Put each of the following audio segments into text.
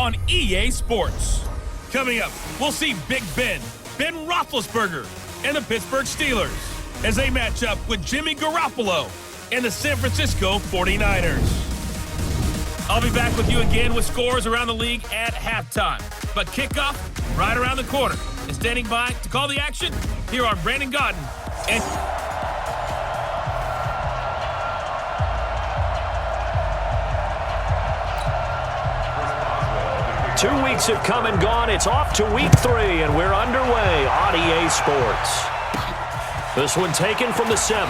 on EA Sports. Coming up, we'll see Big Ben Roethlisberger, and the Pittsburgh Steelers as they match up with Jimmy Garoppolo and the San Francisco 49ers. I'll be back with you again with scores around the league at halftime. But kickoff right around the corner. And standing by to call the action, here are Brandon Godden and... 2 weeks have come and gone. It's off to week 3, and we're underway on EA Sports. This one taken from the 7.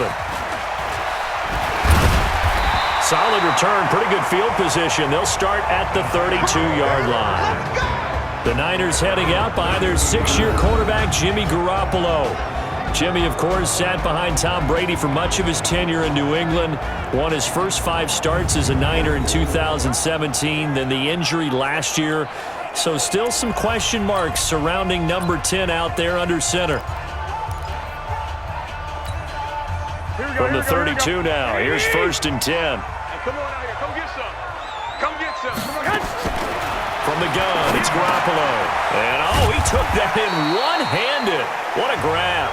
Solid return, pretty good field position. They'll start at the 32-yard line. The Niners heading out by their 6-year quarterback, Jimmy Garoppolo. Jimmy, of course, sat behind Tom Brady for much of his tenure in New England. Won his first 5 starts as a Niner in 2017, then the injury last year. So still some question marks surrounding number 10 out there under center. From the 32 now, here's 1st and 10. Come on out here, come get some. Come get some. From the gun, it's Garoppolo. And, he took that in one-handed. What a grab.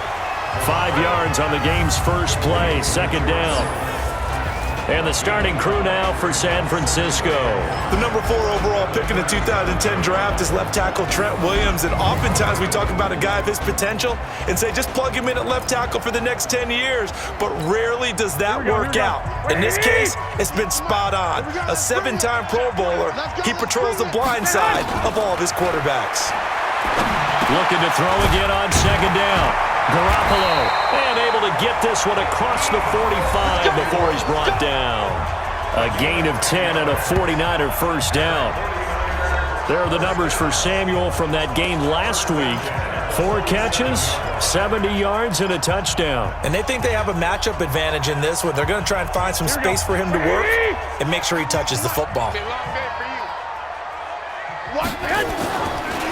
5 yards on the game's first play, 2nd down. And the starting crew now for San Francisco. The number 4 overall pick in the 2010 draft is left tackle Trent Williams. And oftentimes we talk about a guy of his potential and say just plug him in at left tackle for the next 10 years. But rarely does that work out. In this case, it's been spot on. A 7-time Pro Bowler, he patrols the blind side of all of his quarterbacks. Looking to throw again on 2nd down. Garoppolo, and able to get this one across the 45 before he's brought down. A gain of 10 and a 49er first down. There are the numbers for Samuel from that game last week. 4 catches, 70 yards, and a touchdown. And they think they have a matchup advantage in this one. They're going to try and find some space for him to work and make sure he touches the football.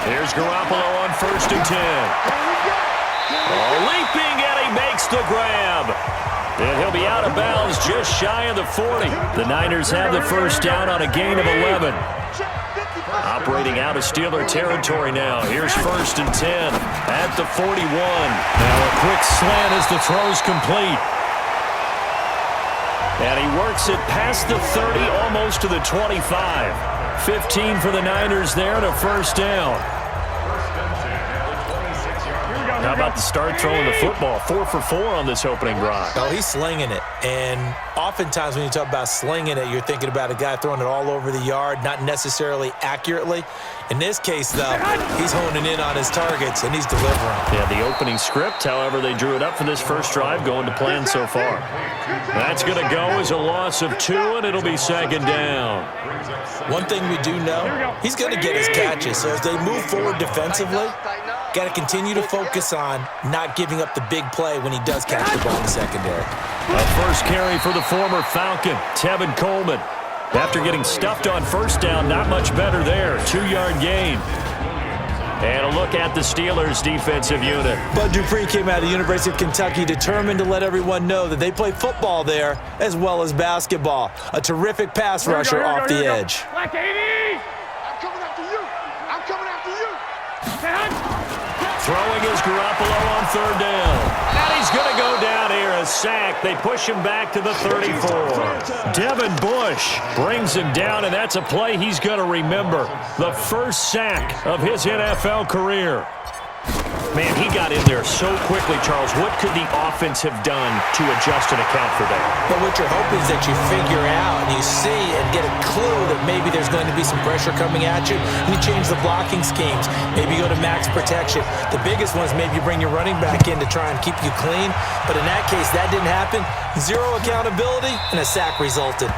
Here's Garoppolo on 1st and 10. Leaping, and he makes the grab. And he'll be out of bounds just shy of the 40. The Niners have the first down on a gain of 11. Operating out of Steeler territory now. Here's 1st and 10 at the 41. Now a quick slant as the throw's complete. And he works it past the 30, almost to the 25. 15 for the Niners there and a first down. How about the start throwing the football? 4 for 4 on this opening drive. Oh, he's slinging it. And oftentimes when you talk about slinging it, you're thinking about a guy throwing it all over the yard, not necessarily accurately. In this case, though, he's honing in on his targets, and he's delivering. Yeah, the opening script, however, they drew it up for this first drive, going to plan so far. That's going to go as a loss of 2, and it'll be 2nd down. One thing we do know, he's going to get his catches. So as they move forward defensively, got to continue to focus on not giving up the big play when he does catch the ball in the secondary. A first carry for the former Falcon, Tevin Coleman. After getting stuffed on first down, not much better there. 2-yard gain. And a look at the Steelers' defensive unit. Bud Dupree came out of the University of Kentucky determined to let everyone know that they play football there as well as basketball. A terrific pass rusher off the edge. Black 80! I'm coming after you! I'm coming after you! Throwing is Garoppolo on 3rd down. And he's going to go down here, a sack. They push him back to the 34. Devin Bush brings him down, and that's a play he's going to remember. The first sack of his NFL career. Man, he got in there so quickly, Charles. What could the offense have done to adjust and account for that? But what you're hoping is that you figure out and you see and get a clue that maybe there's going to be some pressure coming at you, and you change the blocking schemes. Maybe you go to max protection. The biggest one is maybe you bring your running back in to try and keep you clean. But in that case, that didn't happen. 0 accountability, and a sack resulted.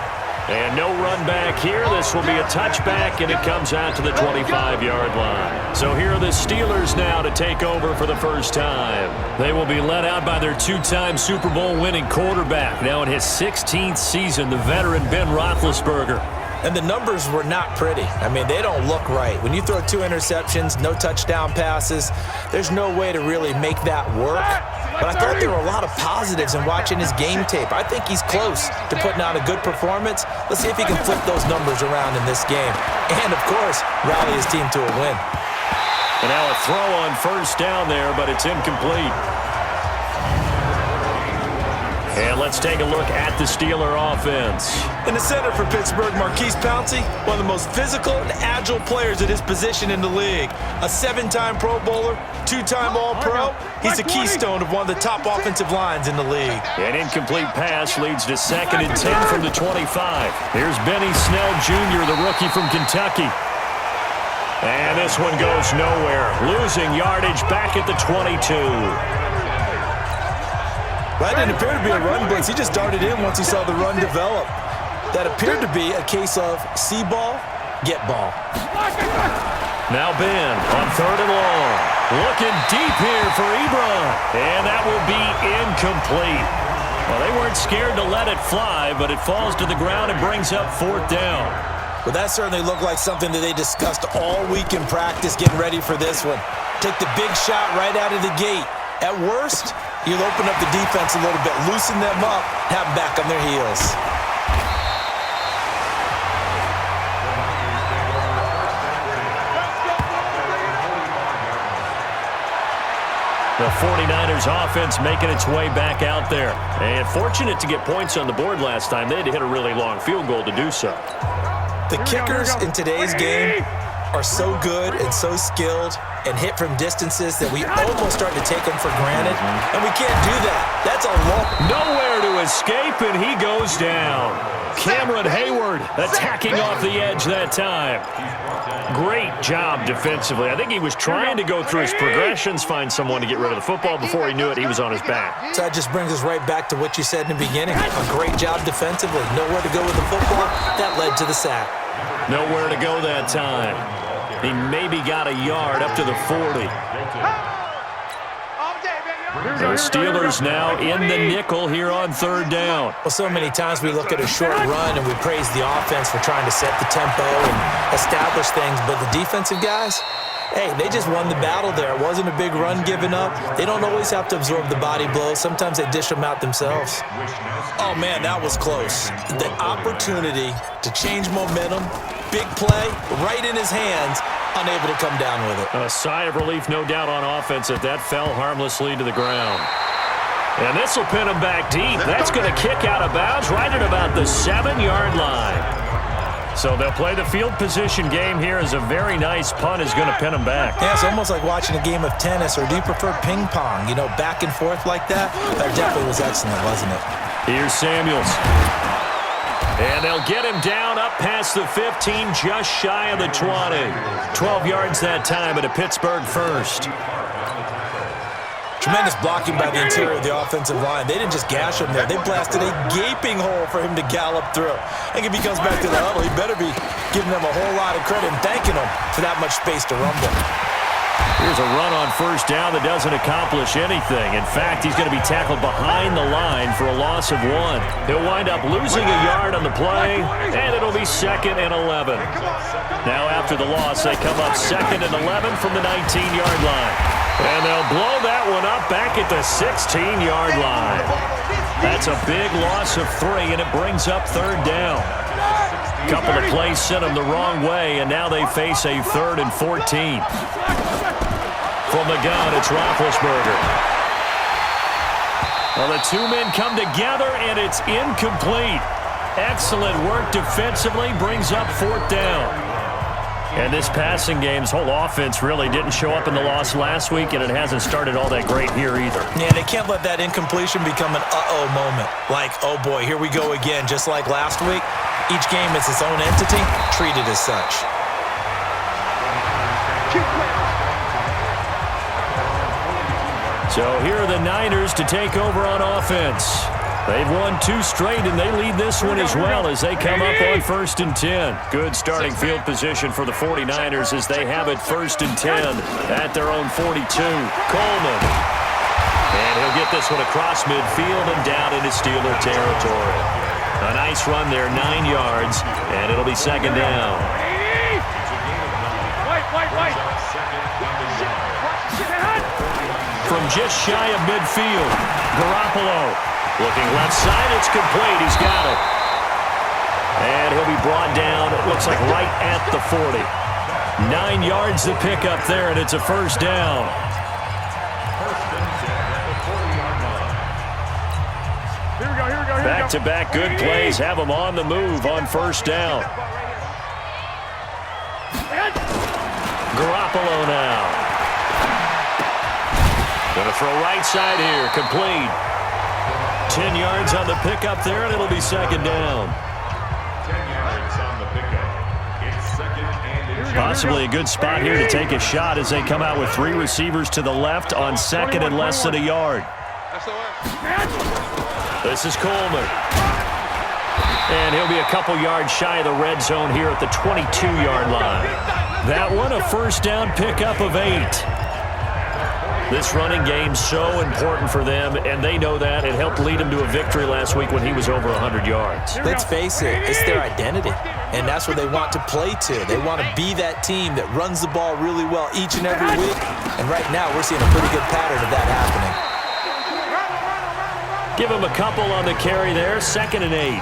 And no run back here. This will be a touchback, and it comes out to the 25-yard line. So here are the Steelers now to take over for the first time. They will be led out by their 2-time Super Bowl winning quarterback. Now in his 16th season, the veteran Ben Roethlisberger. And the numbers were not pretty. I mean, they don't look right. When you throw 2 interceptions, no touchdown passes, there's no way to really make that work. But I thought there were a lot of positives in watching his game tape. I think he's close to putting out a good performance. Let's see if he can flip those numbers around in this game. And, of course, rally his team to a win. And now a throw on first down there, but it's incomplete. And let's take a look at the Steeler offense. In the center for Pittsburgh, Marquise Pouncey, one of the most physical and agile players at his position in the league. A 7-time Pro Bowler, 2-time All-Pro. He's a keystone of one of the top offensive lines in the league. An incomplete pass leads to 2nd and 10 from the 25. Here's Benny Snell Jr., the rookie from Kentucky. And this one goes nowhere. Losing yardage back at the 22. That didn't appear to be a run blitz. He just darted in once he saw the run develop. That appeared to be a case of see ball, get ball. Now Ben on 3rd and long. Looking deep here for Ebron. And that will be incomplete. Well, they weren't scared to let it fly, but it falls to the ground and brings up 4th down. Well, that certainly looked like something that they discussed all week in practice getting ready for this one. Take the big shot right out of the gate. At worst, you'll open up the defense a little bit, loosen them up, have them back on their heels. The 49ers offense making its way back out there. And fortunate to get points on the board last time. They had to hit a really long field goal to do so. The kickers in today's game are so good and so skilled and hit from distances that we almost start to take them for granted, and we can't do that. That's a long... Nowhere to escape, and he goes down. Cameron Hayward attacking off the edge that time. Great job defensively. I think he was trying to go through his progressions, find someone to get rid of the football. Before he knew it, he was on his back. So that just brings us right back to what you said in the beginning. A great job defensively. Nowhere to go with the football. That led to the sack. Nowhere to go that time. He maybe got a yard up to the 40. The Steelers now in the nickel here on 3rd down. Well, so many times we look at a short run and we praise the offense for trying to set the tempo and establish things, but the defensive guys, hey, they just won the battle there. It wasn't a big run given up. They don't always have to absorb the body blows. Sometimes they dish them out themselves. Oh, man, that was close. The opportunity to change momentum, big play, right in his hands, unable to come down with it. A sigh of relief, no doubt, on offense if that fell harmlessly to the ground. And this will pin him back deep. That's going to kick out of bounds right at about the 7-yard line. So they'll play the field position game here as a very nice punt is going to pin him back. Yeah, it's almost like watching a game of tennis, or do you prefer ping pong? You know, back and forth like that? That definitely was excellent, wasn't it? Here's Samuels. And they'll get him down up past the 15, just shy of the 20. 12 yards that time at a Pittsburgh first. Tremendous blocking by the interior of the offensive line. They didn't just gash him there. They blasted a gaping hole for him to gallop through. I think if he comes back to the huddle, he better be giving them a whole lot of credit and thanking them for that much space to rumble. Here's a run on first down that doesn't accomplish anything. In fact, he's going to be tackled behind the line for a loss of 1. He'll wind up losing a yard on the play, and it'll be 2nd and 11. Now after the loss, they come up 2nd and 11 from the 19-yard line. And they'll blow that one up back at the 16-yard line. That's a big loss of 3, and it brings up 3rd down. Couple of plays sent them the wrong way, and now they face a 3rd and 14. From the gun, it's Roethlisberger. Well, the two men come together, and it's incomplete. Excellent work defensively, brings up 4th down. And this passing game's whole offense really didn't show up in the loss last week, and it hasn't started all that great here either. Yeah, they can't let that incompletion become an uh-oh moment. Like, oh boy, here we go again. Just like last week, each game is its own entity, treated as such. So here are the Niners to take over on offense. They've won 2 straight, and they lead this one as well as they come up on 1st and 10. Good starting field position for the 49ers as they have it 1st and 10 at their own 42. Coleman. And he'll get this one across midfield and down into Steeler territory. A nice run there, 9 yards, and it'll be second down. From just shy of midfield, Garoppolo looking left side. It's complete. He's got it. And he'll be brought down, it looks like right at the 40. 9 yards to pick up there, and it's a first down. Back-to-back good plays have them on the move on first down. Garoppolo now. Going to throw right side here, complete. 10 yards on the pickup there, and it'll be second down. 10 yards on the pickup. It's second and Possibly a good spot here to take a shot as they come out with 3 receivers to the left on second and less than a yard. This is Coleman. And he'll be a couple yards shy of the red zone here at the 22-yard line. That one, a first down pickup of 8. This running game's so important for them, and they know that. It helped lead them to a victory last week when he was over 100 yards. Let's face it, it's their identity, and that's what they want to play to. They want to be that team that runs the ball really well each and every week, and right now we're seeing a pretty good pattern of that happening. Give him a couple on the carry there, second and 8.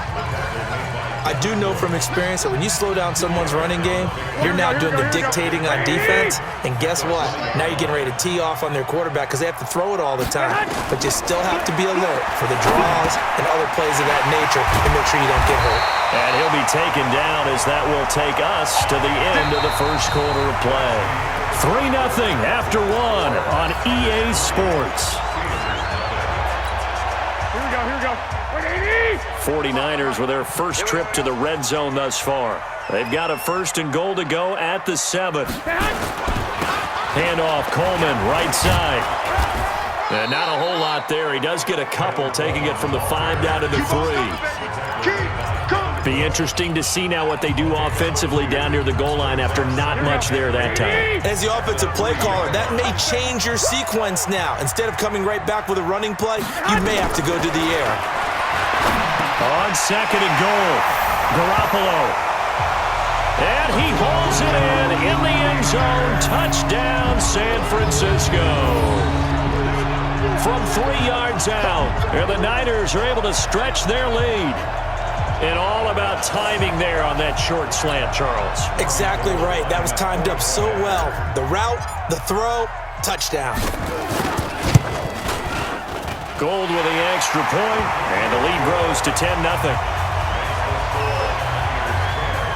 I do know from experience that when you slow down someone's running game, you're now doing the dictating on defense, and guess what? Now you're getting ready to tee off on their quarterback because they have to throw it all the time, but you still have to be alert for the draws and other plays of that nature to make sure you don't get hurt. And he'll be taken down as that will take us to the end of the first quarter of play. 3-0 after 1 on EA Sports. 49ers with their first trip to the red zone thus far. They've got a first and goal to go at the 7. Handoff, Coleman, right side. And not a whole lot there. He does get a couple, taking it from the 5 down to the 3. Be interesting to see now what they do offensively down near the goal line after not much there that time. As the offensive play caller, that may change your sequence now. Instead of coming right back with a running play, you may have to go to the air. On second and goal, Garoppolo. And he hauls it in the end zone. Touchdown, San Francisco. From 3 yards out, and the Niners are able to stretch their lead. And all about timing there on that short slant, Charles. Exactly right. That was timed up so well. The route, the throw, touchdown. Gold with the extra point, and the lead grows to 10-0.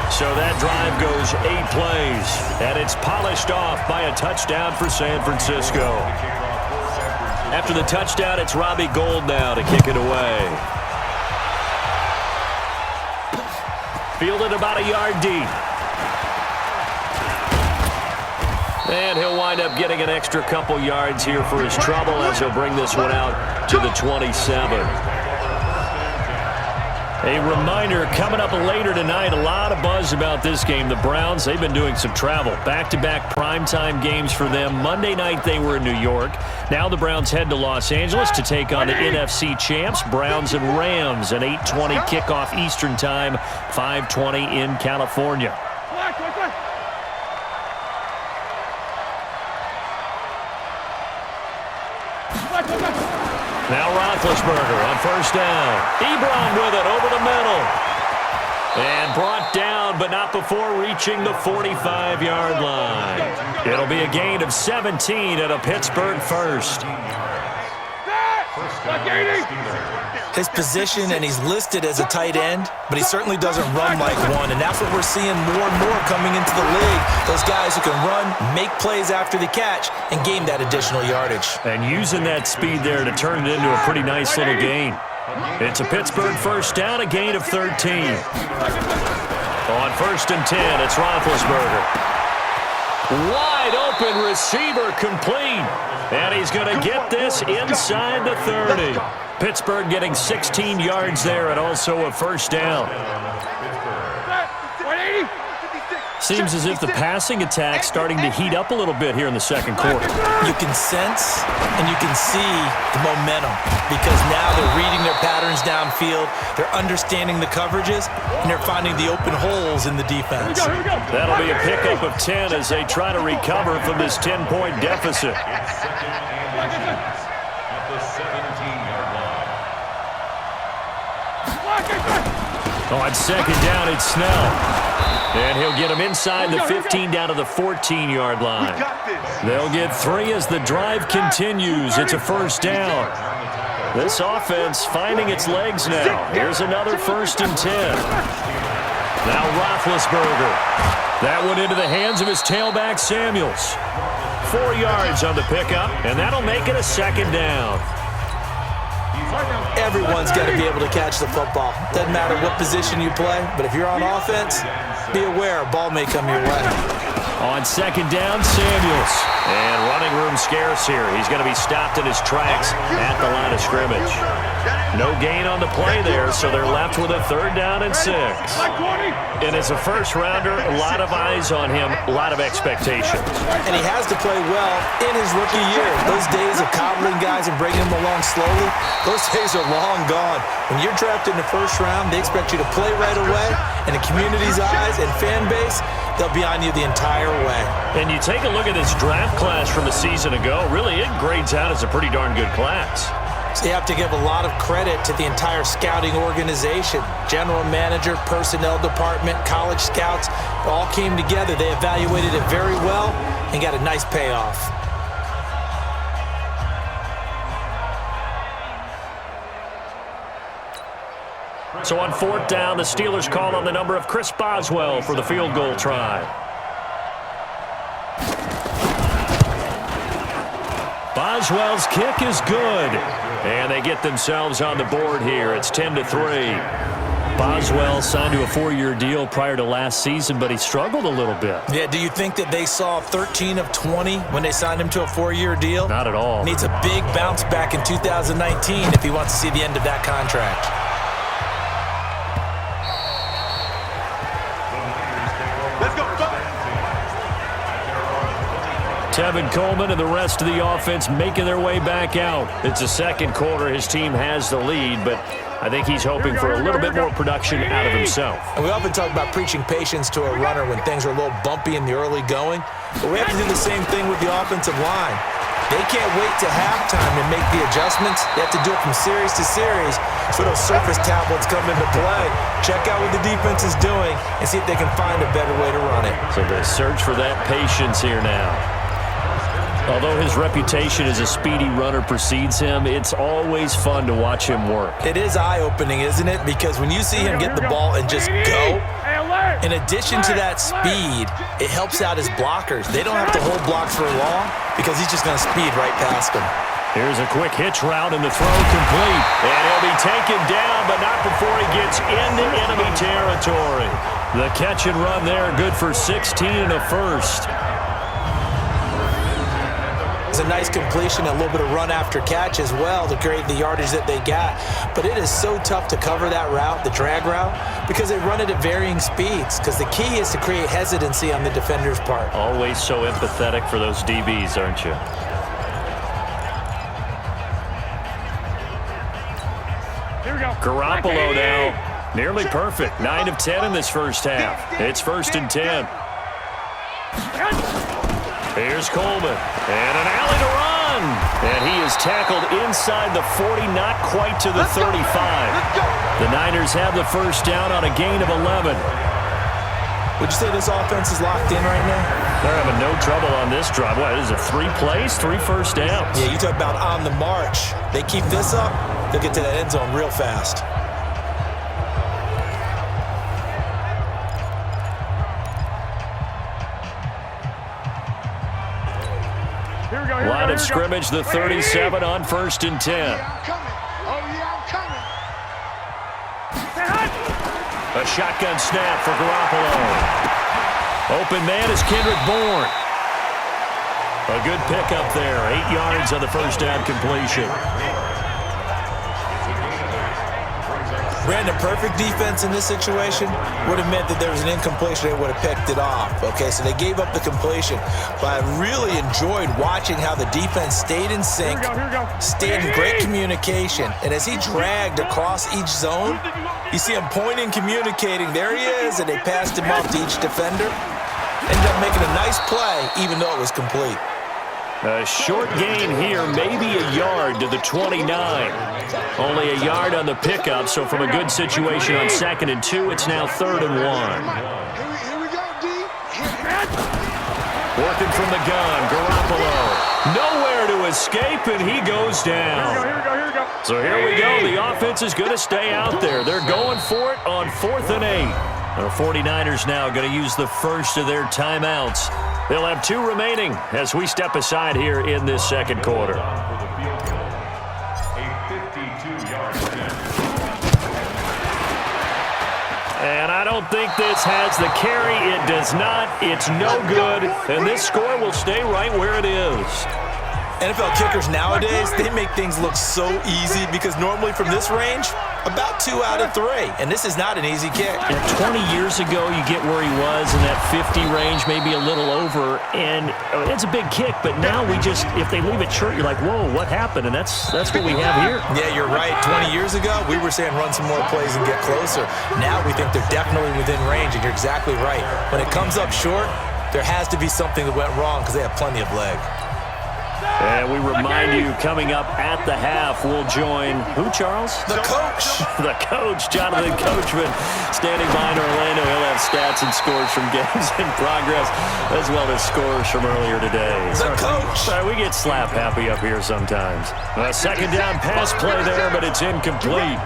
So that drive goes 8 plays, and it's polished off by a touchdown for San Francisco. After the touchdown, it's Robbie Gould now to kick it away. Fielded about a yard deep. And he'll wind up getting an extra couple yards here for his trouble as he'll bring this one out to the 27. A reminder, coming up later tonight, a lot of buzz about this game. The Browns, they've been doing some travel. Back-to-back primetime games for them. Monday night they were in New York. Now the Browns head to Los Angeles to take on the NFC champs, Browns and Rams, an 8:20 kickoff Eastern time, 5:20 in California. Now Roethlisberger on first down. Ebron with it over the middle. And brought down, but not before reaching the 45-yard line. It'll be a gain of 17 at a Pittsburgh first. His position, and he's listed as a tight end, but he certainly doesn't run like one, and that's what we're seeing more and more coming into the league. Those guys who can run, make plays after the catch, and gain that additional yardage. And using that speed there to turn it into a pretty nice little gain. It's a Pittsburgh first down, a gain of 13. On first and 10, it's Roethlisberger. Wide open receiver complete. And he's going to get this inside the 30. Pittsburgh getting 16 yards there and also a first down. Seems as if the passing attack's starting to heat up a little bit here in the second quarter. You can sense and you can see the momentum because now they're reading their patterns downfield, they're understanding the coverages, and they're finding the open holes in the defense. That'll be a pickup of 10 as they try to recover from this 10-point deficit. At the 17-yard line. On second down, it's Snell. And he'll get him inside the 15 down to the 14-yard line. They'll get 3 as the drive continues. It's a first down. This offense finding its legs now. Here's another 1st and 10. Now Roethlisberger. That one into the hands of his tailback, Samuels. 4 yards on the pickup, and that'll make it a second down. Everyone's got to be able to catch the football. Doesn't matter what position you play, but if you're on offense, be aware a ball may come your way. On second down, Samuels. And running room scarce here. He's going to be stopped in his tracks at the line of scrimmage. No gain on the play there, so they're left with a 3rd down and 6. And as a first-rounder, a lot of eyes on him, a lot of expectations. And he has to play well in his rookie year. Those days of coddling guys and bringing them along slowly, those days are long gone. When you're drafted in the 1st round, they expect you to play right away. And the community's eyes and fan base, they'll be on you the entire way. And you take a look at this draft class from a season ago, really it grades out as a pretty darn good class. So you have to give a lot of credit to the entire scouting organization. General manager, personnel department, college scouts, all came together. They evaluated it very well and got a nice payoff. So on 4th down, the Steelers call on the number of Chris Boswell for the field goal try. Boswell's kick is good. And they get themselves on the board here. It's 10-3. Boswell signed to a 4-year deal prior to last season, but he struggled a little bit. Yeah, do you think that they saw 13 of 20 when they signed him to a 4-year deal? Not at all. Needs a big bounce back in 2019 if he wants to see the end of that contract. Tevin Coleman and the rest of the offense making their way back out. It's the second quarter. His team has the lead, but I think he's hoping for a little bit more production out of himself. And we often talk about preaching patience to a runner when things are a little bumpy in the early going, but we have to do the same thing with the offensive line. They can't wait to halftime to make the adjustments. They have to do it from series to series so those surface tablets come into play. Check out what the defense is doing and see if they can find a better way to run it. So they search for that patience here now. Although his reputation as a speedy runner precedes him, it's always fun to watch him work. It is eye-opening, isn't it? Because when you see him get the ball and just go, in addition to that speed, it helps out his blockers. They don't have to hold blocks for long because he's just going to speed right past them. Here's a quick hitch route and the throw complete. And he'll be taken down, but not before he gets into enemy territory. The catch and run there, good for 16 and a first. It's a nice completion, a little bit of run after catch as well to create the yardage that they got. But it is so tough to cover that route, the drag route, because they run it at varying speeds. Because the key is to create hesitancy on the defender's part. Always so empathetic for those DBs, aren't you? Here we go. Garoppolo now, nearly perfect. 9 of 10 in this first half. It's 1st and 10. Here's Coleman, and an alley to run. And he is tackled inside the 40, not quite to the 35. The Niners have the first down on a gain of 11. Would you say this offense is locked in right now? They're having no trouble on this drive. What is it, 3 plays, 3 first downs? Yeah, you talk about on the march. They keep this up, they'll get to that end zone real fast. Line of scrimmage, the 37 on 1st and 10. I'm coming. Oh, yeah, I'm coming. A shotgun snap for Garoppolo. Open man is Kendrick Bourne. A good pickup there. 8 yards on the first down completion. Ran the perfect defense in this situation would have meant that there was an incompletion. They would have picked it off. Okay, so they gave up the completion. But I really enjoyed watching how the defense stayed in sync, stayed in great communication. And as he dragged across each zone, you see him pointing, communicating. There he is, and they passed him off to each defender. Ended up making a nice play, even though it was complete. A short gain here, maybe a yard to the 29. Only a yard on the pickup, so from a good situation on 2nd and 2, it's now 3rd and 1. Here we go, D. Working from the gun, Garoppolo. Nowhere to escape, and he goes down. Here we go. So here we go. The offense is going to stay out there. They're going for it on 4th and 8. The 49ers now going to use the first of their timeouts. They'll have 2 remaining as we step aside here in this second quarter. And I don't think this has the carry. It does not. It's no good. And this score will stay right where it is. NFL kickers nowadays, they make things look so easy because normally from this range, about 2 out of 3. And this is not an easy kick. And 20 years ago, you get where he was in that 50 range, maybe a little over. And it's a big kick, but now we just, if they leave it short, you're like, whoa, what happened? And that's what we have here. Yeah, you're right. 20 years ago, we were saying run some more plays and get closer. Now we think they're definitely within range, and you're exactly right. When it comes up short, there has to be something that went wrong because they have plenty of leg. And we remind you, coming up at the half, we'll join, who, Charles? The coach. The coach, Jonathan Coachman, standing by in Orlando. He'll have stats and scores from games in progress, as well as scores from earlier today. The coach. Sorry, we get slap happy up here sometimes. A second down pass play there, but it's incomplete.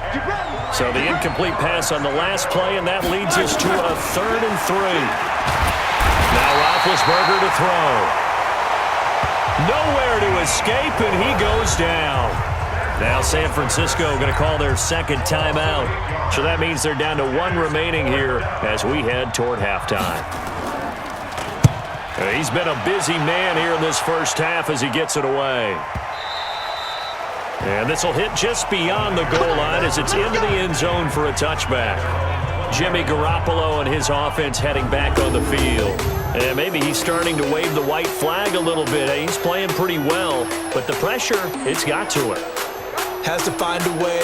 So the incomplete pass on the last play, and that leads us to a 3rd and 3. Now Roethlisberger to throw. Nowhere to escape, and he goes down. Now San Francisco going to call their second timeout. So that means they're down to 1 remaining here as we head toward halftime. He's been a busy man here in this first half as he gets it away. And this will hit just beyond the goal line as it's into the end zone for a touchback. Jimmy Garoppolo and his offense heading back on the field. And maybe he's starting to wave the white flag a little bit. He's playing pretty well, but the pressure, it's got to him. Has to find a way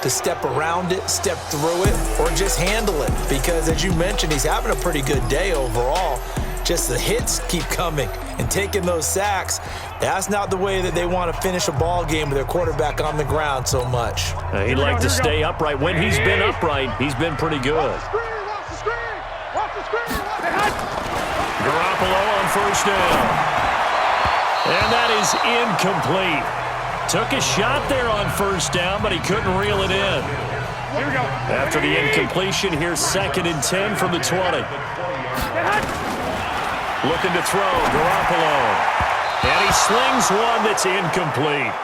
to step around it, step through it, or just handle it. Because as you mentioned, he's having a pretty good day overall. Just the hits keep coming and taking those sacks. That's not the way that they want to finish a ball game with their quarterback on the ground so much. He'd like to stay upright. When he's been upright, he's been pretty good. Garoppolo on first down. And that is incomplete. Took a shot there on first down, but he couldn't reel it in. After the incompletion, here's 2nd and 10 from the 20. Looking to throw, Garoppolo. And he slings one that's incomplete.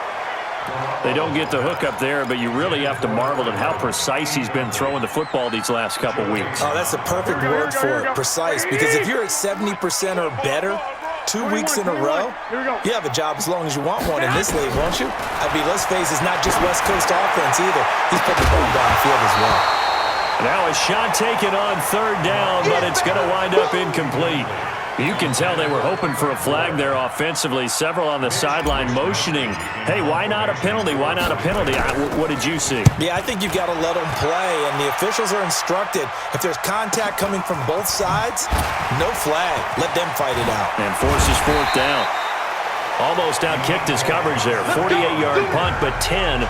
They don't get the hook up there, but you really have to marvel at how precise he's been throwing the football these last couple weeks. Oh, that's the perfect word for it, precise. Because if you're at 70% or better 2 weeks in a row, you have a job as long as you want one in this league, won't you? I mean, let's face it, it's not just West Coast offense either. He's putting the ball downfield as well. Now a shot taken on 3rd down, but it's going to wind up incomplete. You can tell they were hoping for a flag there offensively. Several on the sideline motioning, hey, why not a penalty? Why not a penalty? What did you see? Yeah, I think you've got to let them play, and the officials are instructed. If there's contact coming from both sides, no flag. Let them fight it out. And forces 4th down. Almost outkicked his coverage there. 48-yard punt, but 10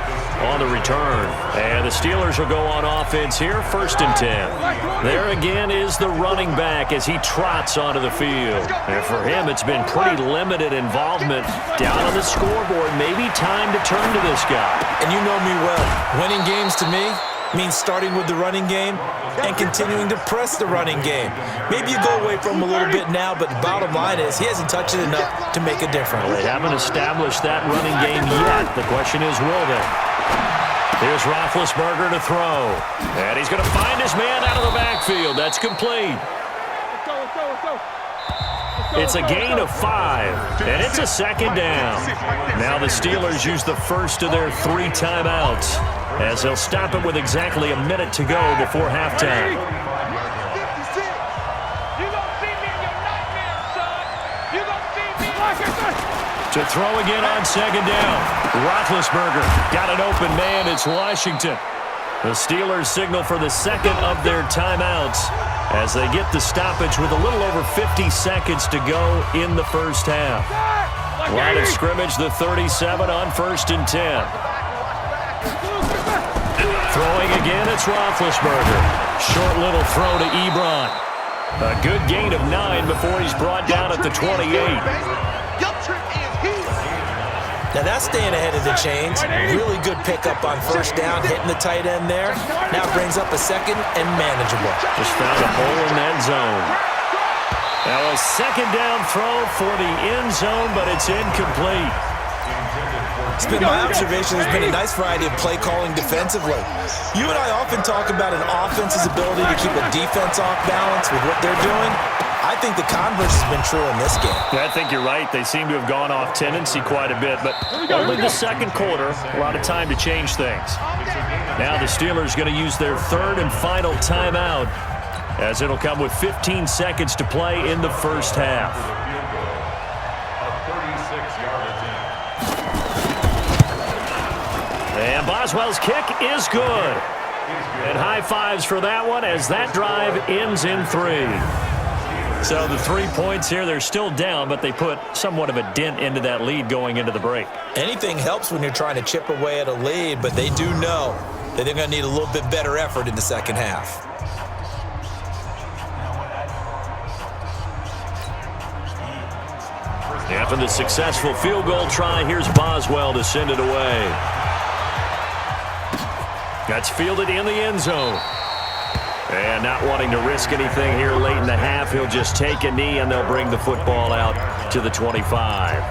on the return. And the Steelers will go on offense here, 1st and 10. There again is the running back as he trots onto the field. And for him, it's been pretty limited involvement down on the scoreboard. Maybe time to turn to this guy. And you know me well. Winning games to me means starting with the running game and continuing to press the running game. Maybe you go away from him a little bit now, but the bottom line is he hasn't touched it enough to make a difference. Well, they haven't established that running game yet. The question is, will they? Here's Roethlisberger to throw. And he's going to find his man out of the backfield. That's complete. It's a gain of 5, and it's a 2nd down. Now the Steelers use the first of their 3 timeouts. as they'll stop it with exactly a minute to go before halftime. To throw again on second down. Roethlisberger got an open man. It's Washington. The Steelers signal for the second of their timeouts as they get the stoppage with a little over 50 seconds to go in the first half. Line of scrimmage, the 37 on 1st and 10. Throwing again, it's Roethlisberger. Short little throw to Ebron. A good gain of 9 before he's brought down at the 28. Now that's staying ahead of the chains. Really good pickup on 1st down, hitting the tight end there. Now brings up a second and manageable. Just found a hole in that zone. Now a second down throw for the end zone, but it's incomplete. It's been my observation there's been a nice variety of play calling defensively. You and I often talk about an offense's ability to keep a defense off balance with what they're doing. I think the converse has been true in this game. Yeah, I think you're right. They seem to have gone off tendency quite a bit, but only the second quarter, a lot of time to change things. Now the Steelers going to use their 3rd and final timeout as it'll come with 15 seconds to play in the first half. And Boswell's kick is good. And high fives for that one as that drive ends in 3. So the 3 points here, they're still down, but they put somewhat of a dent into that lead going into the break. Anything helps when you're trying to chip away at a lead, but they do know that they're going to need a little bit better effort in the second half. After the successful field goal try, here's Boswell to send it away. That's fielded in the end zone. And not wanting to risk anything here late in the half, he'll just take a knee and they'll bring the football out to the 25.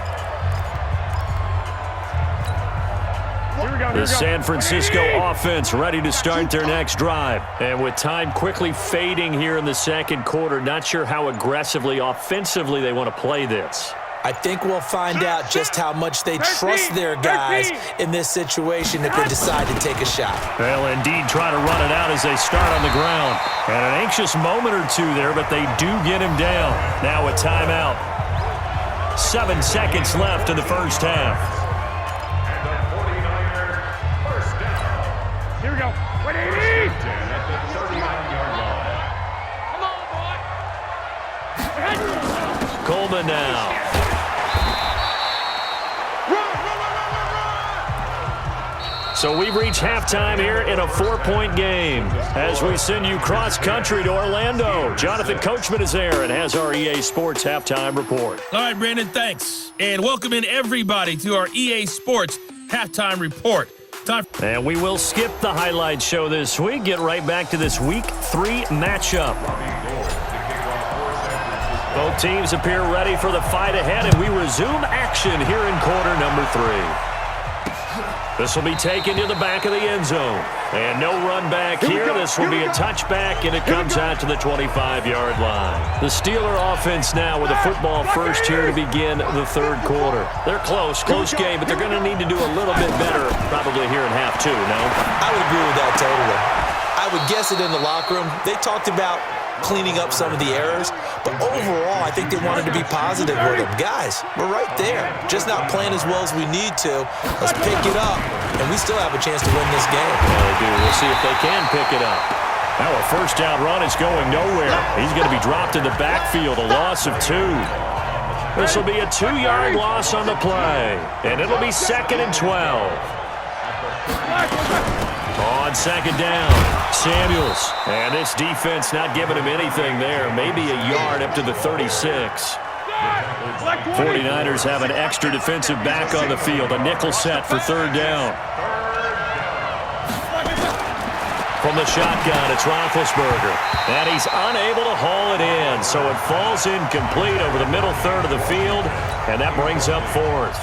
The San Francisco offense ready to start their next drive. And with time quickly fading here in the second quarter, not sure how aggressively, offensively they want to play this. I think we'll find out just how much they trust their guys in this situation if they decide to take a shot. They'll indeed try to run it out as they start on the ground. And an anxious moment or two there, but they do get him down. Now a timeout. 7 seconds left in the first half. Here we go. 180. Come on, boy. Coleman now. So we've reached halftime here in a 4-point game as we send you cross-country to Orlando. Jonathan Coachman is there and has our EA Sports halftime report. All right, Brandon, thanks. And welcome in everybody to our EA Sports halftime report. And we will skip the highlight show this week. Get right back to this Week 3 matchup. Both teams appear ready for the fight ahead, and we resume action here in quarter number 3. This will be taken to the back of the end zone. And no run back here. This will be a touchback, and it comes out to the 25-yard line. The Steeler offense now with a football first here to begin the 3rd quarter. They're close game, but they're going to need to do a little bit better probably here in half 2, no? I would agree with that totally. I would guess it in the locker room. They talked about cleaning up some of the errors, but overall, I think they wanted to be positive with them. Guys, we're right there. Just not playing as well as we need to. Let's pick it up, and we still have a chance to win this game. Yeah, they do. We'll see if they can pick it up. Now a first down run is going nowhere. He's going to be dropped in the backfield, a loss of 2. This will be a 2-yard loss on the play, and it'll be 2nd and 12. On second down, Samuels. And this defense not giving him anything there. Maybe a yard up to the 36. 49ers have an extra defensive back on the field. A nickel set for 3rd down. From the shotgun, it's Roethlisberger. And he's unable to haul it in. So it falls incomplete over the middle third of the field. And that brings up 4th.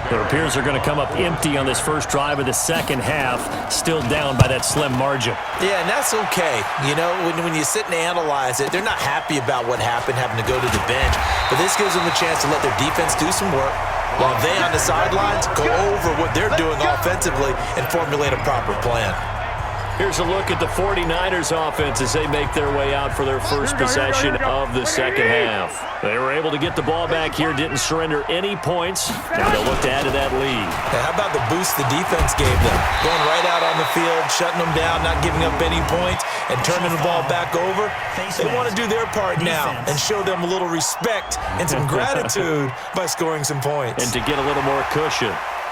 It appears they're going to come up empty on this first drive of the second half, still down by that slim margin. Yeah, and that's okay. You know, when you sit and analyze it, they're not happy about what happened, having to go to the bench. But this gives them a chance to let their defense do some work, while they on the sidelines go over what they're doing offensively and formulate a proper plan. Here's a look at the 49ers offense as they make their way out for their first possession of the second half. They were able to get the ball back here, didn't surrender any points. Now they'll look to add to that lead. Now, how about the boost the defense gave them? Going right out on the field, shutting them down, not giving up any points, and turning the ball back over. They want to do their part now and show them a little respect and some gratitude by scoring some points. And to get a little more cushion.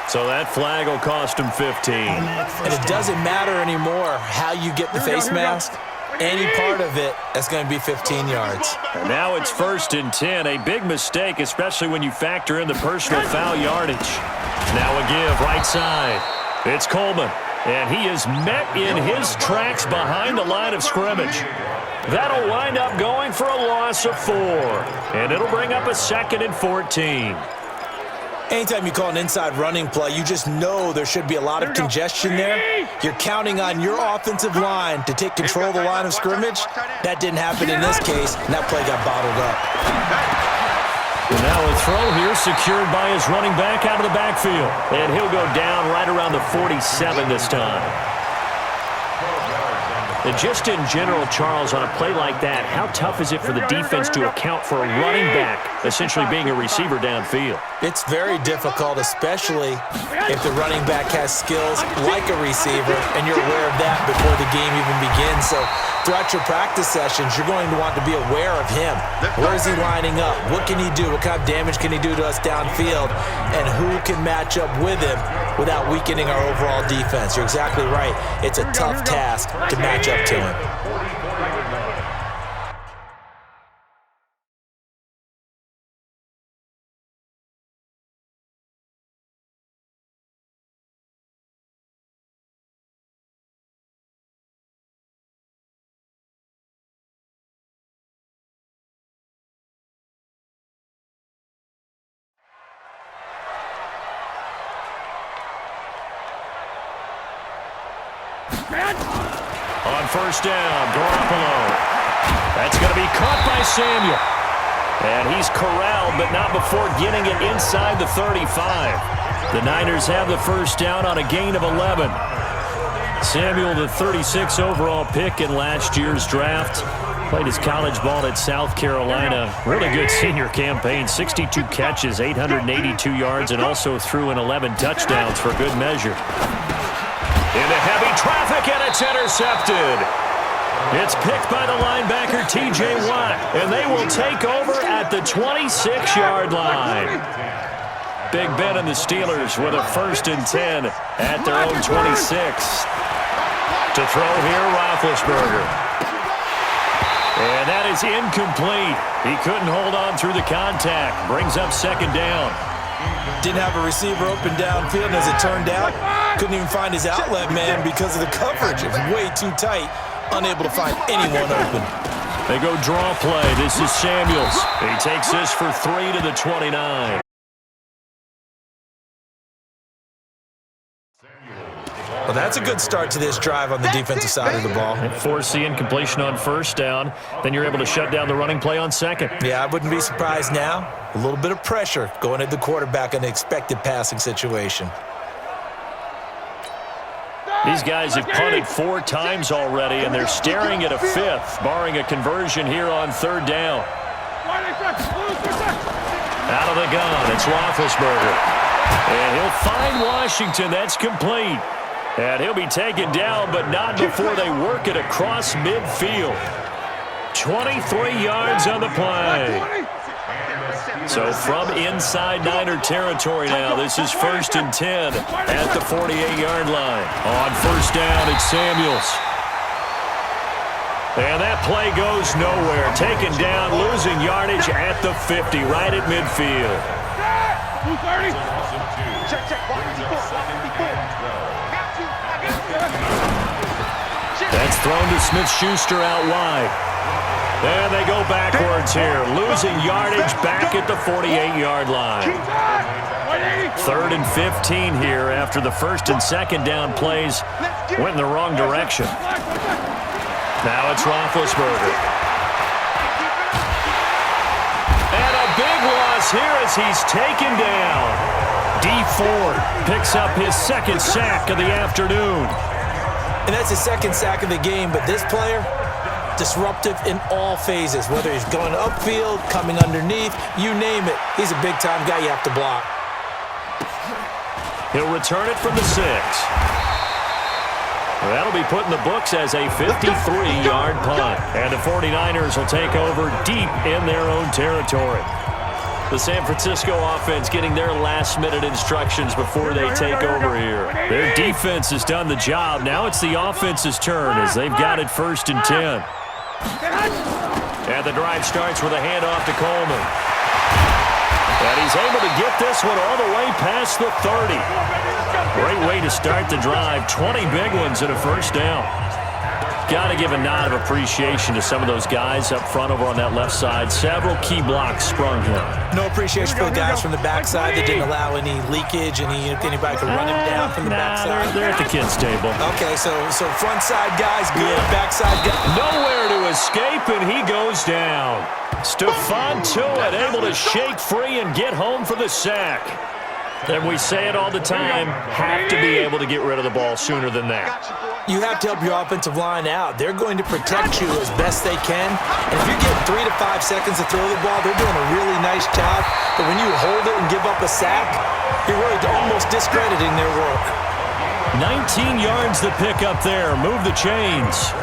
So that flag will cost him 15. And it doesn't matter anymore how you get the face mask. Any part of it, that's going to be 15 yards. And now it's 1st and 10. A big mistake, especially when you factor in the personal foul yardage. Now a give right side. It's Coleman. And he is met in his tracks behind the line of scrimmage. That'll wind up going for a loss of 4. And it'll bring up a 2nd and 14. Anytime you call an inside running play, you just know there should be a lot of congestion there. You're counting on your offensive line to take control of the line of scrimmage. That didn't happen in this case, and that play got bottled up. And now a throw here secured by his running back out of the backfield. And he'll go down right around the 47 this time. And just in general, Charles, on a play like that, how tough is it for the defense to account for a running back essentially being a receiver downfield? It's very difficult, especially if the running back has skills like a receiver, and you're aware of that before the game even begins. So throughout your practice sessions, you're going to want to be aware of him. Where is he lining up? What can he do? What kind of damage can he do to us downfield? And who can match up with him without weakening our overall defense? You're exactly right. It's a tough task to match up to him. On 1st down, Garoppolo. That's going to be caught by Samuel. And he's corralled, but not before getting it inside the 35. The Niners have the 1st down on a gain of 11. Samuel, the 36 overall pick in last year's draft. Played his college ball at South Carolina. Really good senior campaign. 62 catches, 882 yards, and also threw in 11 touchdowns for good measure. Into heavy traffic, and it's intercepted. It's picked by the linebacker, T.J. Watt, and they will take over at the 26-yard line. Big Ben and the Steelers with a 1st and 10 at their own 26. To throw here, Roethlisberger. And that is incomplete. He couldn't hold on through the contact. Brings up 2nd down. Didn't have a receiver open downfield, and as it turned out, couldn't even find his outlet man because of the coverage. It was way too tight, unable to find anyone open. They go draw play. This is Samuels. He takes this for 3 to the 29. Well, that's a good start to this drive on the defensive side of the ball. Force the incompletion on 1st down. Then you're able to shut down the running play on 2nd. Yeah, I wouldn't be surprised now. A little bit of pressure going at the quarterback in the expected passing situation. These guys have punted 4 times already, and they're staring at a 5th, barring a conversion here on 3rd down. Out of the gun, it's Roethlisberger. And he'll find Washington. That's complete. And he'll be taken down, but not before they work it across midfield. 23 yards on the play. So from inside Niner territory now, this is 1st and 10 at the 48-yard line. On 1st down, it's Samuels. And that play goes nowhere. Taken down, losing yardage at the 50, right at midfield. 230. Check. That's thrown to Smith-Schuster out wide. And they go backwards here, losing yardage back at the 48-yard line. 3rd and 15 here after the 1st and 2nd down plays went in the wrong direction. Now it's Roethlisberger. And a big loss here as he's taken down. D Ford picks up his second sack of the afternoon. And that's his second sack of the game, but this player, disruptive in all phases, whether he's going upfield, coming underneath, you name it. He's a big-time guy you have to block. He'll return it from the 6. That'll be put in the books as a 53-yard punt. And the 49ers will take over deep in their own territory. The San Francisco offense getting their last-minute instructions before they take over here. Their defense has done the job. Now it's the offense's turn as they've got it 1st and 10. And the drive starts with a handoff to Coleman. And he's able to get this one all the way past the 30. Great way to start the drive. 20 big ones and a first down. Got to give a nod of appreciation to some of those guys up front over on that left side. Several key blocks sprung here. No appreciation for the guys from the backside that didn't allow any leakage, anybody could run him down from the backside. They're at the kids' table. Okay, so front side guys good, backside guys. Nowhere to escape, and he goes down. Stephon Tuitt able to shake free and get home for the sack. And we say it all the time, have to be able to get rid of the ball sooner than that. You have to help your offensive line out. They're going to protect you as best they can. And if you're getting 3 to 5 seconds to throw the ball, they're doing a really nice job. But when you hold it and give up a sack, you're really almost discrediting their work. 19 yards to pick up there. Move the chains.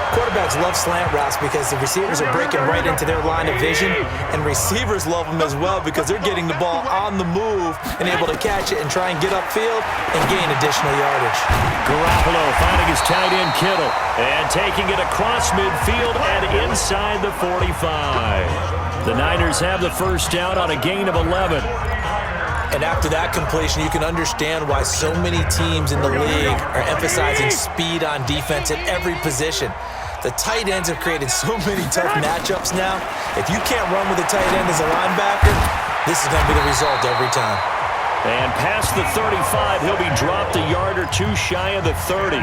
Quarterbacks love slant routes because the receivers are breaking right into their line of vision, and receivers love them as well because they're getting the ball on the move and able to catch it and try and get upfield and gain additional yardage. Garoppolo finding his tight end Kittle and taking it across midfield and inside the 45. The Niners have the first down on a gain of 11. And after that completion, you can understand why so many teams in the league are emphasizing speed on defense at every position. The tight ends have created so many tough matchups now. If you can't run with a tight end as a linebacker, this is going to be the result every time. And past the 35, he'll be dropped a yard or two shy of the 30.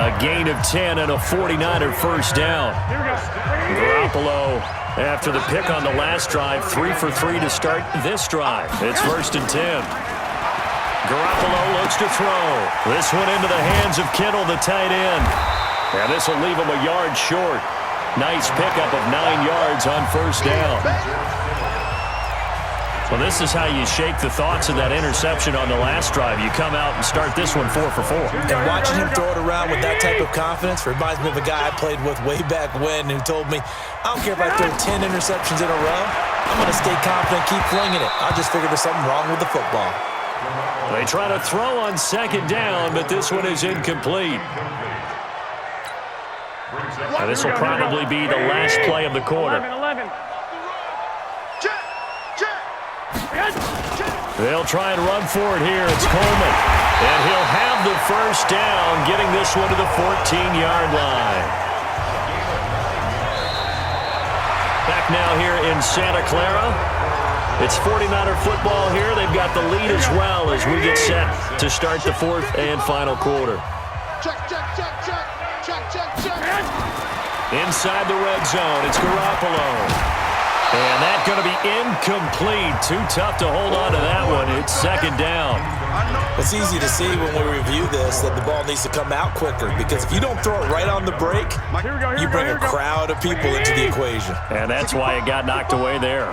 A gain of 10 and a 49er first down. Garoppolo, after the pick on the last drive, 3 for 3 to start this drive. It's 1st and 10. Garoppolo looks to throw. This one into the hands of Kittle, the tight end. And this will leave him a yard short. Nice pickup of 9 yards on first down. Well, this is how you shake the thoughts of that interception on the last drive. You come out and start this one 4 for 4. And watching him throw it around with that type of confidence reminds me of a guy I played with way back when who told me, I don't care if I throw 10 interceptions in a row. I'm going to stay confident, keep flinging it. I just figured there's something wrong with the football. They try to throw on second down, but this one is incomplete. Now, this will probably be the last play of the quarter. 11. They'll try and run for it here. It's Coleman. And he'll have the first down, getting this one to the 14-yard line. Back now here in Santa Clara. It's 49er football here. They've got the lead as well as we get set to start the 4th and final quarter. Inside the red zone, it's Garoppolo. And that's going to be incomplete. Too tough to hold on to that one. It's second down. It's easy to see when we review this that the ball needs to come out quicker because if you don't throw it right on the break, you bring a crowd of people into the equation. And that's why it got knocked away there.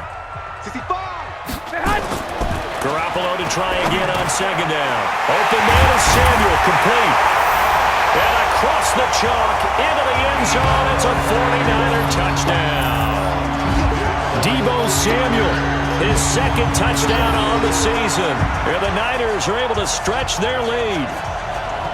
Garoppolo to try again on second down. Open man is Samuel, complete. And across the chalk, into the end zone. It's a 49er touchdown. Deebo Samuel, his second touchdown on the season. And the Niners are able to stretch their lead.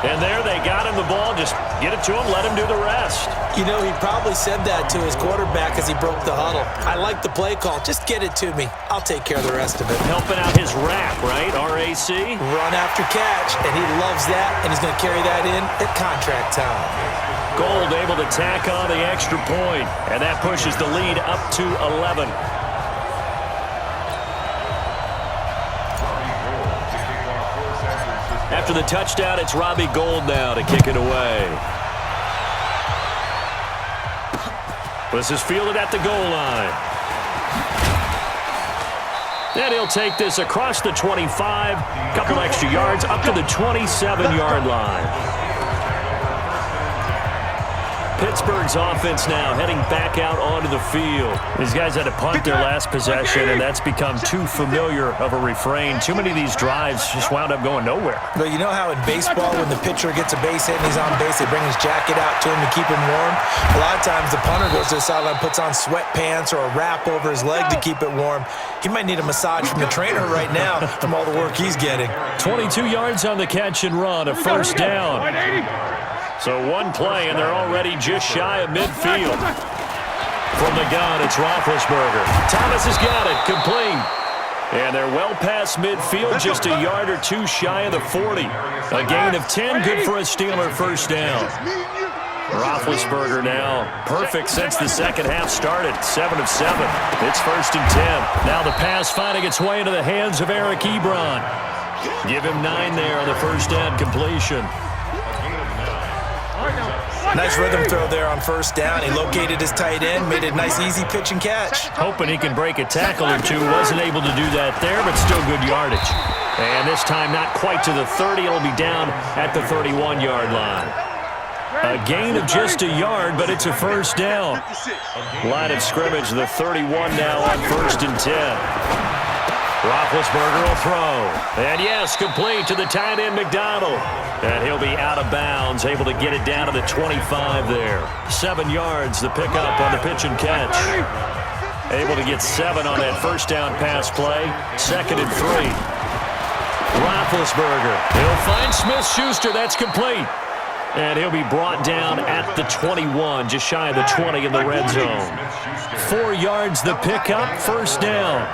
And there they got him the ball. Just get it to him, let him do the rest. You know, he probably said that to his quarterback as he broke the huddle. I like the play call. Just get it to me. I'll take care of the rest of it. Helping out his RAC, right? R-A-C? Run after catch, and he loves that, and he's going to carry that in at contract time. Gold able to tack on the extra point, and that pushes the lead up to 11. After the touchdown, it's Robbie Gould now to kick it away. This is fielded at the goal line. And he'll take this across the 25, couple extra yards up to the 27-yard line. Pittsburgh's offense now heading back out onto the field. These guys had to punt their last possession, and that's become too familiar of a refrain. Too many of these drives just wound up going nowhere. But you know how in baseball, when the pitcher gets a base hit and he's on base, they bring his jacket out to him to keep him warm? A lot of times the punter goes to the sideline, puts on sweatpants or a wrap over his leg to keep it warm. He might need a massage from the trainer right now from all the work he's getting. 22 yards on the catch and run, a first down. So one play, and they're already just shy of midfield. From the gun, it's Roethlisberger. Thomas has got it, complete. And they're well past midfield, just a yard or two shy of the 40. A gain of 10, good for a Steeler first down. Roethlisberger now perfect since the second half started, 7 of 7. It's 1st and 10. Now the pass finding its way into the hands of Eric Ebron. Give him 9 there on the first down completion. Nice rhythm throw there on first down. He located his tight end, made a nice easy pitch and catch. Hoping he can break a tackle or two. Wasn't able to do that there, but still good yardage. And this time not quite to the 30. It'll be down at the 31-yard line. A gain of just a yard, but it's a first down. Line of scrimmage, the 31 now on 1st and 10. Roethlisberger will throw. And yes, complete to the tight end McDonald. And he'll be out of bounds, able to get it down to the 25 there. 7 yards, the pickup on the pitch and catch. Able to get 7 on that first down pass play. 2nd and 3. Roethlisberger. He'll find Smith-Schuster. That's complete. And he'll be brought down at the 21, just shy of the 20 in the red zone. 4 yards, the pickup, first down.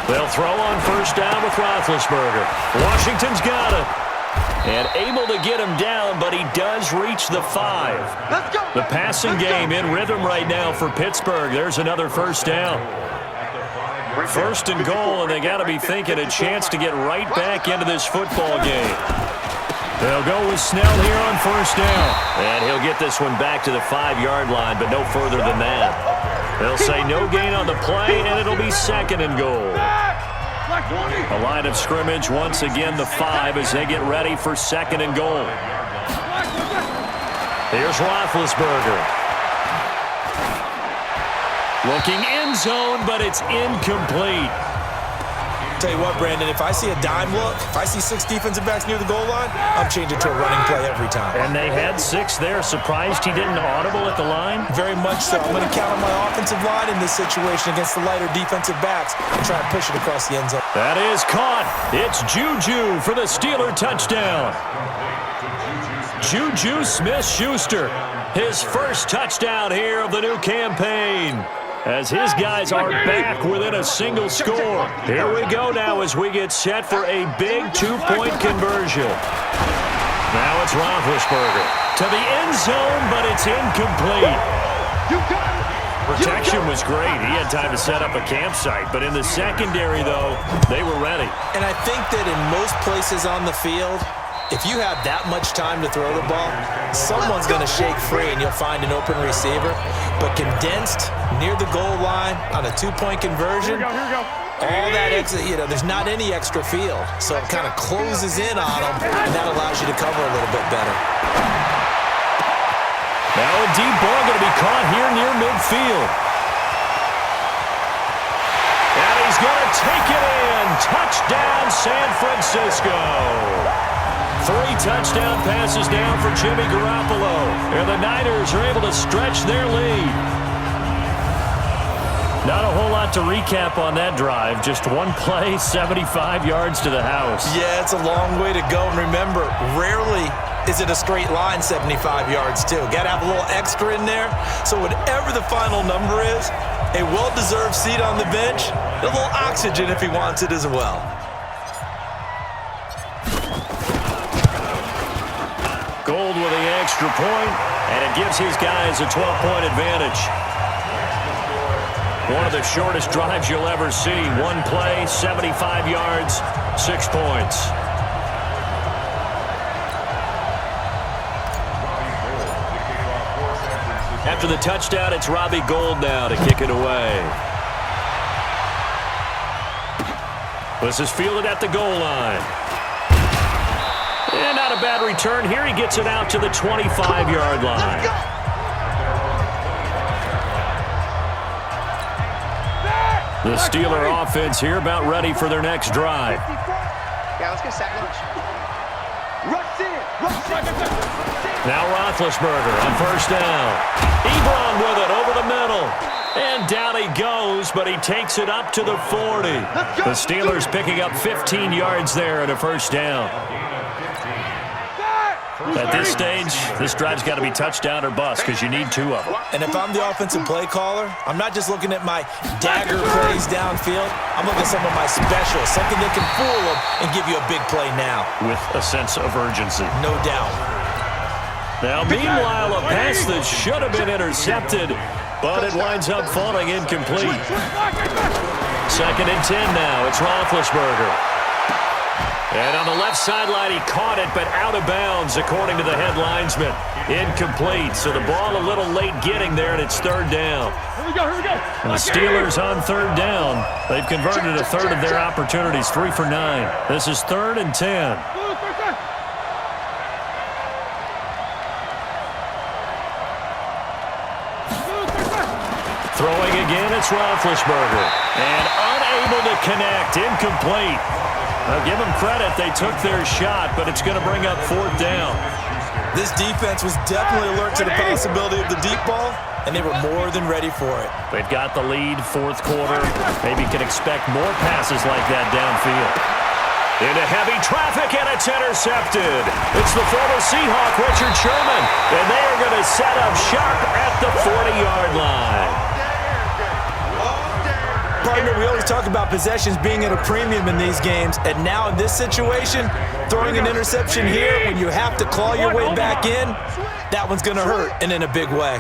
They'll throw on first down with Roethlisberger. Washington's got it. And able to get him down, but he does reach the 5. Let's go. The passing game in rhythm right now for Pittsburgh. There's another first down. 1st and goal, and they got to be thinking a chance to get right back into this football game. They'll go with Snell here on first down. And he'll get this one back to the 5-yard line, but no further than that. They'll say no gain on the play, and it'll be 2nd and goal. A line of scrimmage, once again the 5 as they get ready for 2nd and goal. Here's Roethlisberger. Looking end zone, but it's incomplete. Tell you what, Brandon, if I see a dime look, if I see 6 defensive backs near the goal line, I'm changing to a running play every time. And they had 6 there. Surprised he didn't audible at the line? Very much so. I'm going to count on my offensive line in this situation against the lighter defensive backs and try and push it across the end zone. That is caught. It's Juju for the Steeler touchdown. Juju Smith-Schuster, his first touchdown here of the new campaign, as his guys are back within a single score. Here we go now as we get set for a big 2-point conversion. Now it's Roethlisberger to the end zone, but it's incomplete. Protection was great. He had time to set up a campsite, but in the secondary, though, they were ready. And I think that in most places on the field, if you have that much time to throw the ball, someone's going to shake free and you'll find an open receiver. But condensed near the goal line on a 2-point conversion, all that extra, there's not any extra field. So it kind of closes in on them, and that allows you to cover a little bit better. Now a deep ball going to be caught here near midfield. And he's going to take it in. Touchdown, San Francisco. 3 touchdown passes down for Jimmy Garoppolo. And the Niners are able to stretch their lead. Not a whole lot to recap on that drive. Just one play, 75 yards to the house. Yeah, it's a long way to go. And remember, rarely is it a straight line 75 yards, too. Got to have a little extra in there. So whatever the final number is, a well-deserved seat on the bench, a little oxygen if he wants it as well. Gold with the extra point, and it gives his guys a 12-point advantage. One of the shortest drives you'll ever see. One play, 75 yards, 6 points. After the touchdown, it's Robbie Gould now to kick it away. This is fielded at the goal line. And not a bad return here. He gets it out to the 25-yard line. The Steeler offense here about ready for their next drive. Yeah, let's get a sack lunch. Rush in. Now Roethlisberger on first down. Ebron with it over the middle. And down he goes, but he takes it up to the 40. The Steelers picking up 15 yards there at a first down. At this stage, this drive's got to be touchdown or bust because you need two of them. And if I'm the offensive play caller, I'm not just looking at my dagger plays downfield. I'm looking at some of my specials, something that can fool them and give you a big play now. With a sense of urgency. No doubt. Now, meanwhile, a pass that should have been intercepted, but it winds up falling incomplete. 2nd and 10 now. It's Roethlisberger. And on the left sideline, he caught it, but out of bounds, according to the head linesman. Incomplete. So the ball a little late getting there, and it's 3rd down. Here we go. And the Steelers on 3rd down. They've converted a third of their opportunities, 3 for 9. This is 3rd and 10. Throwing again, it's Roethlisberger. And unable to connect, incomplete. Now, give them credit. They took their shot, but it's going to bring up 4th down. This defense was definitely alert to the possibility of the deep ball, and they were more than ready for it. They've got the lead, 4th quarter. Maybe can expect more passes like that downfield. Into heavy traffic, and it's intercepted. It's the former Seahawk, Richard Sherman, and they are going to set up shop at the 40-yard line. Partner, we always talk about possessions being at a premium in these games, and now in this situation, throwing an interception here when you have to claw your way back in, that one's going to hurt, and in a big way.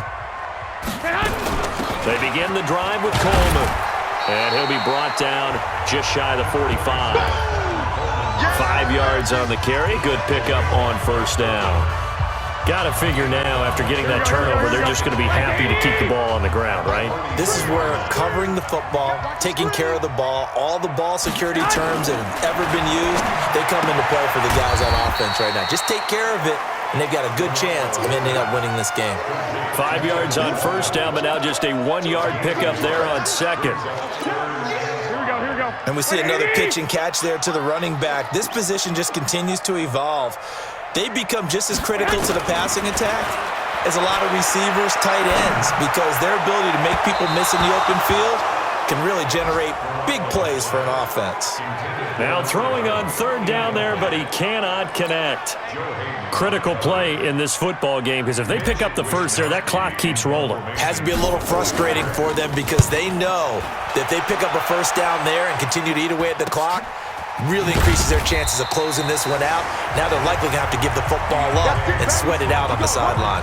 They begin the drive with Coleman, and he'll be brought down just shy of the 45. 5 yards on the carry. Good pickup on first down. Got to figure now, after getting that turnover, they're just going to be happy to keep the ball on the ground, right? This is where covering the football, taking care of the ball, all the ball security terms that have ever been used, they come into play for the guys on offense right now. Just take care of it, and they've got a good chance of ending up winning this game. 5 yards on first down, but now just a 1-yard pickup there on second. And we see another pitch and catch there to the running back. This position just continues to evolve. They become just as critical to the passing attack as a lot of receivers, tight ends, because their ability to make people miss in the open field can really generate big plays for an offense. Now throwing on 3rd down there, but he cannot connect. Critical play in this football game, because if they pick up the first there, that clock keeps rolling. Has to be a little frustrating for them because they know that if they pick up a first down there and continue to eat away at the clock, really increases their chances of closing this one out. Now they're likely going to have to give the football up and sweat it out on the sideline.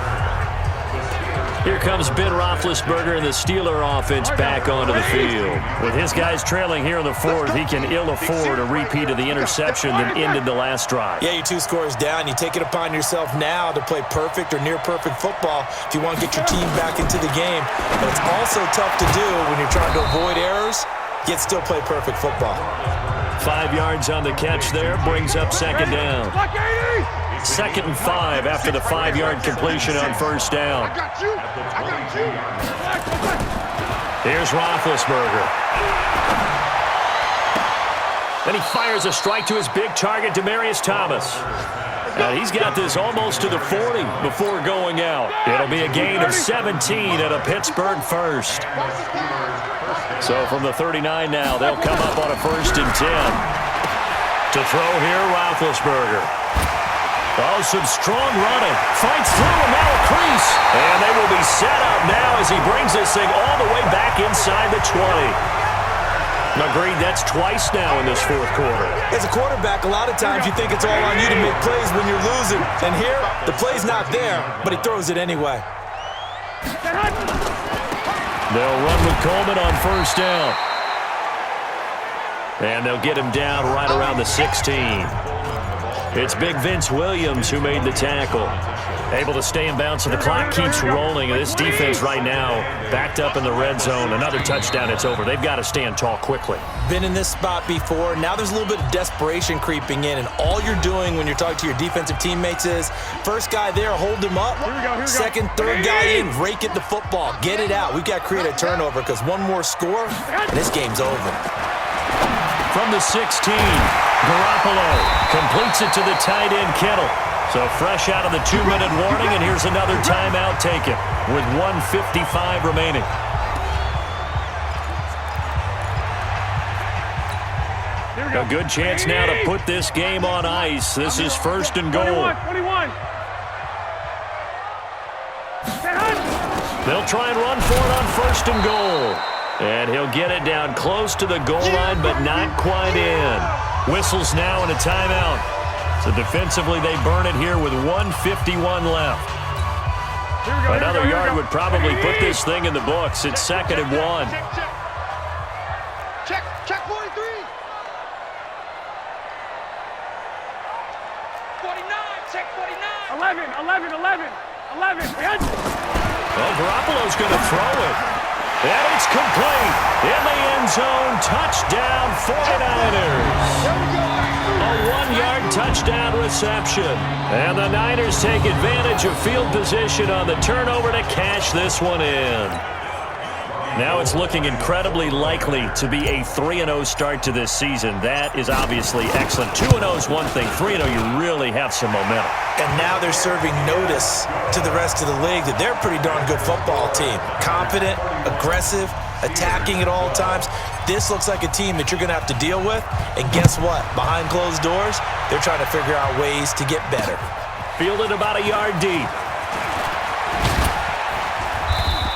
Here comes Ben Roethlisberger and the Steeler offense back onto the field. With his guys trailing here in the 4th, he can ill afford a repeat of the interception that ended the last drive. Yeah, you're 2 scores down. You take it upon yourself now to play perfect or near-perfect football if you want to get your team back into the game. But it's also tough to do when you're trying to avoid errors, yet still play perfect football. 5 yards on the catch there, brings up 2nd down. 2nd and 5 after the 5-yard completion on first down. I got you. Here's Roethlisberger. Then he fires a strike to his big target, Demaryius Thomas. And he's got this almost to the 40 before going out. It'll be a gain of 17 at a Pittsburgh first. So from the 39 now, they'll come up on a 1st and 10. To throw here, Roethlisberger. Oh, some strong running. Fights through a narrow crease. And they will be set up now as he brings this thing all the way back inside the 20. Agreed, that's twice now in this 4th quarter. As a quarterback, a lot of times you think it's all on you to make plays when you're losing. And here, the play's not there, but he throws it anyway. They'll run with Coleman on first down. And they'll get him down right around the 16. It's big Vince Williams who made the tackle. Able to stay in bounds, so the clock keeps rolling. This defense right now backed up in the red zone. Another touchdown, it's over. They've got to stand tall quickly. Been in this spot before. Now there's a little bit of desperation creeping in, and all you're doing when you're talking to your defensive teammates is first guy there, hold him up. Second, third guy in, rake at the football. Get it out. We've got to create a turnover because one more score, and this game's over. From the 16, Garoppolo completes it to the tight end, Kittle. So fresh out of the 2-minute warning, and here's another timeout taken with 1:55 remaining. A good chance now to put this game on ice. This is first and goal. 21. They'll try and run for it on first and goal. And he'll get it down close to the goal line, but not quite in. Whistles now and a timeout. So defensively, they burn it here with 1:51 left. Another yard would probably put this thing in the books. It's 2nd and 1. Check 43. 49, check 49. 11. Well, Garoppolo's going to throw it. And it's complete. In the end zone, touchdown 49ers. A 1-yard touchdown reception. And the Niners take advantage of field position on the turnover to cash this one in. Now it's looking incredibly likely to be a 3-0 start to this season. That is obviously excellent. 2-0 is one thing. 3-0, you really have some momentum. And now they're serving notice to the rest of the league that they're a pretty darn good football team. Confident, aggressive, attacking at all times. This looks like a team that you're going to have to deal with. And guess what? Behind closed doors, they're trying to figure out ways to get better. Fielded about a yard deep.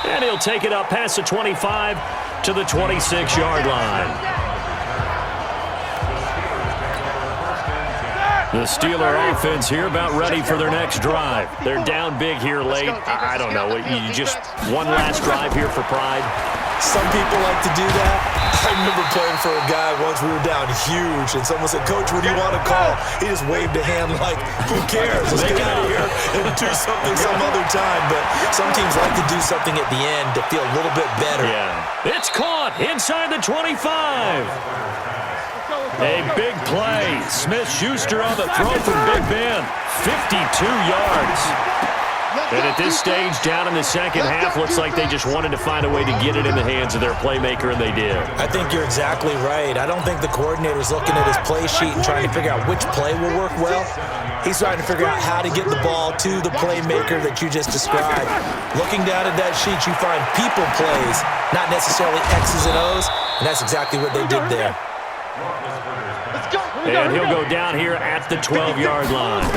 And he'll take it up past the 25 to the 26-yard line. The Steeler offense here about ready for their next drive. They're down big here late. I don't know. You just one last drive here for pride. Some people like to do that. I remember playing for a guy once. We were down huge, and someone said, "Coach, what do you want to call?" He just waved a hand like, "Who cares? Let's get out of here and do something some other time." But some teams like to do something at the end to feel a little bit better. Yeah, it's caught inside the 25. A big play. Smith-Schuster on the throw from Big Ben. 52 yards. And at this stage, down in the second half, looks like they just wanted to find a way to get it in the hands of their playmaker, and they did. I think you're exactly right. I don't think the coordinator's looking at his play sheet and trying to figure out which play will work well. He's trying to figure out how to get the ball to the playmaker that you just described. Looking down at that sheet, you find people plays, not necessarily X's and O's, and that's exactly what they did there. And he'll go down here at the 12-yard line.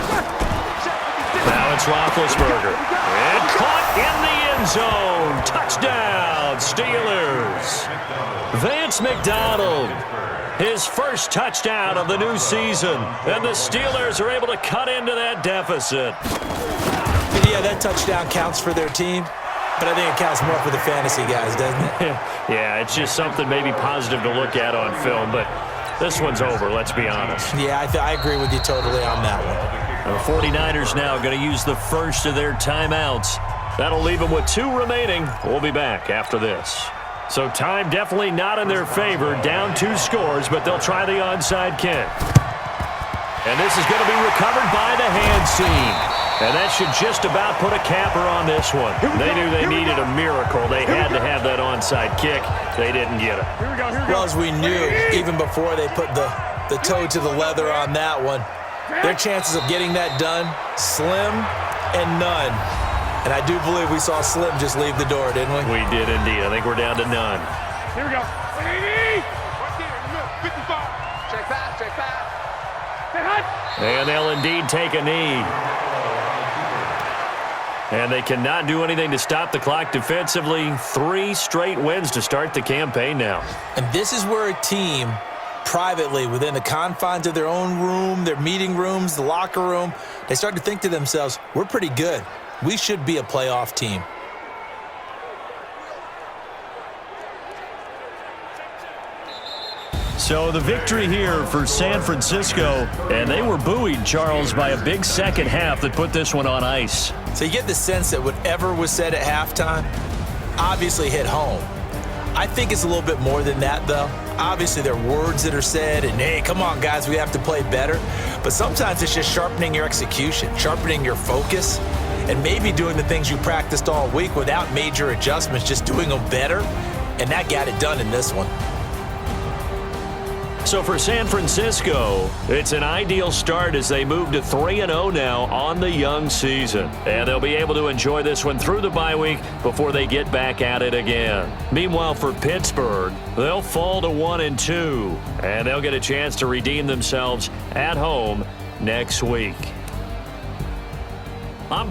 Now it's Roethlisberger. And caught in the end zone. Touchdown, Steelers. Vance McDonald, his first touchdown of the new season. And the Steelers are able to cut into that deficit. Yeah, that touchdown counts for their team, but I think it counts more for the fantasy guys, doesn't it? Yeah, it's just something maybe positive to look at on film, but this one's over, let's be honest. Yeah, I agree with you totally on that one. The 49ers now going to use the first of their timeouts. That'll leave them with 2 remaining. We'll be back after this. So time definitely not in their favor. Down 2 scores, but they'll try the onside kick. And this is going to be recovered by the hands team. And that should just about put a capper on this one. They knew they needed a miracle. They had to have that onside kick. They didn't get it. Well, as we knew, even before they put the toe to the leather on that one, their chances of getting that done, slim and none. And I do believe we saw Slim just leave the door, didn't we? We did indeed. I think we're down to none. Here we go. 80. Right there in the middle, 55. Check back. And they'll indeed take a knee. And they cannot do anything to stop the clock defensively. 3 straight wins to start the campaign now. And this is where a team privately, within the confines of their own room, their meeting rooms, the locker room, they start to think to themselves, we're pretty good. We should be a playoff team. So the victory here for San Francisco, and they were buoyed, Charles, by a big second half that put this one on ice. So you get the sense that whatever was said at halftime obviously hit home. I think it's a little bit more than that, though. Obviously, there are words that are said, and hey, come on, guys, we have to play better. But sometimes it's just sharpening your execution, sharpening your focus, and maybe doing the things you practiced all week without major adjustments, just doing them better. And that got it done in this one. So for San Francisco, it's an ideal start as they move to 3-0 now on the young season. And they'll be able to enjoy this one through the bye week before they get back at it again. Meanwhile, for Pittsburgh, they'll fall to 1-2, and they'll get a chance to redeem themselves at home next week. I'm